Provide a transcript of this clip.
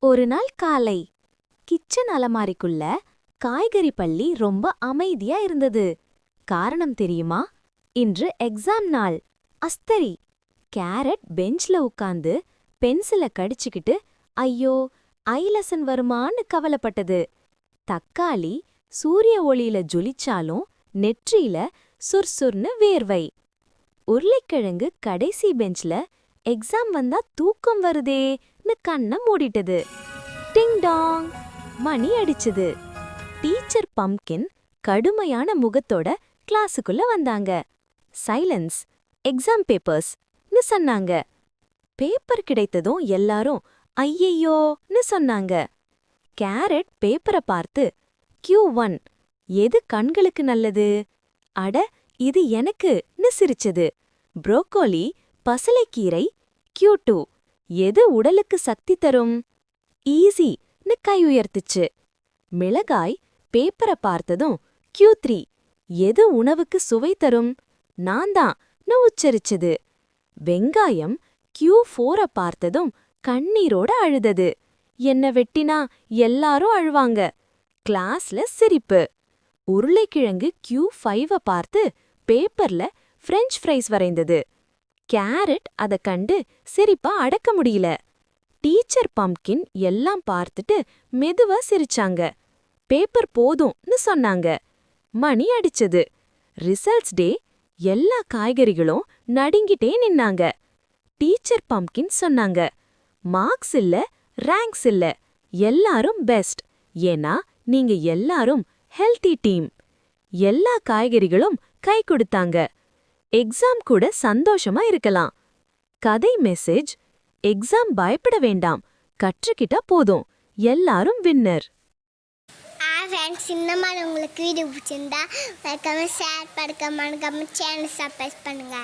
ஒரு நாள் காலை கிச்சன் அலமாரிக்குள்ள காய்கறி பள்ளி ரொம்ப அமைதியா இருந்தது. காரணம் தெரியுமா? இன்று எக்ஸாம் நாள். அஸ்தரி கேரட் பெஞ்ச்ல உட்கார்ந்து பென்சில கடிச்சுக்கிட்டு ஐயோ ஐ லெசன் வருமான்னு கவலைப்பட்டது. தக்காளி சூரிய ஒளியில ஜொலிச்சாலும் நெற்றியில சுர்சுர்னு வேர்வை. உருளைக்கிழங்கு கடைசி பெஞ்ச்ல எக்ஸாம் வந்தா தூக்கம் வருதேன்னு கண்ணை மூடிட்டது. டிங் டாங் மணி அடிச்சது. டீச்சர் பம்ப்கின் கடுமையான முகத்தோட கிளாஸுக்குள்ள வந்தாங்க. சைலன்ஸ், எக்ஸாம் பேப்பர்ஸ்னு சொன்னாங்க. பேப்பர் கிடைத்ததும் எல்லாரும் ஐயையோன்னு சொன்னாங்க. கேரட் பேப்பரை பார்த்து Q1 எது கண்களுக்கு நல்லது? அட இது எனக்குன்னு சிரிச்சது. புரோக்கோலி பசலைக்கீரை Q2 எது உடலுக்கு சக்தி தரும்? ஈஸின்னு கை உயர்த்துச்சு. மிளகாய் பேப்பரை பார்த்ததும் Q3 எது உணவுக்கு சுவை தரும்? நான்தான்னு உச்சரிச்சது. வெங்காயம் Q4 பார்த்ததும் கண்ணீரோட அழுதது. என்ன வெட்டினா எல்லாரும் அழுவாங்க. கிளாஸ்ல சிரிப்பு. உருளைக்கிழங்கு Q5 பார்த்து பேப்பர்ல பிரெஞ்ச் ஃப்ரைஸ் வரைந்தது. கேரட் அத கண்டு சிரிப்பா அடக்க முடியல. டீச்சர் பம்ப்கின் எல்லாம் பார்த்துட்டு மெதுவா சிரிச்சாங்க. பேப்பர் போதும்னு சொன்னாங்க. மணி அடிச்சது. ரிசல்ட்ஸ் டே. எல்லா காய்கறிகளும் நடுங்கிட்டே நின்னாங்க. டீச்சர் பம்ப்கின் சொன்னாங்க, மார்க்ஸ் இல்ல, ரேங்க்ஸ் இல்ல, எல்லாரும் பெஸ்ட். ஏன்னா நீங்க எல்லாரும் ஹெல்தி டீம். எல்லா காய்கறிகளும் கை கொடுத்தாங்க. எக்ஸாம் கூட சந்தோஷமா இருக்கலாம். கதை மெசேஜ்: எக்ஸாம் பயப்பட வேண்டாம், கற்றுக்கிட்டா போதும், எல்லாரும் வின்னர். ஃப்ரெண்ட்ஸ், இந்த மாதிரி உங்களுக்கு வீடியோ பிடிச்சிருந்தா ஷேர் பண்ணுங்க, சேனல் சப்ஸ்கிரைப் பண்ணுங்க.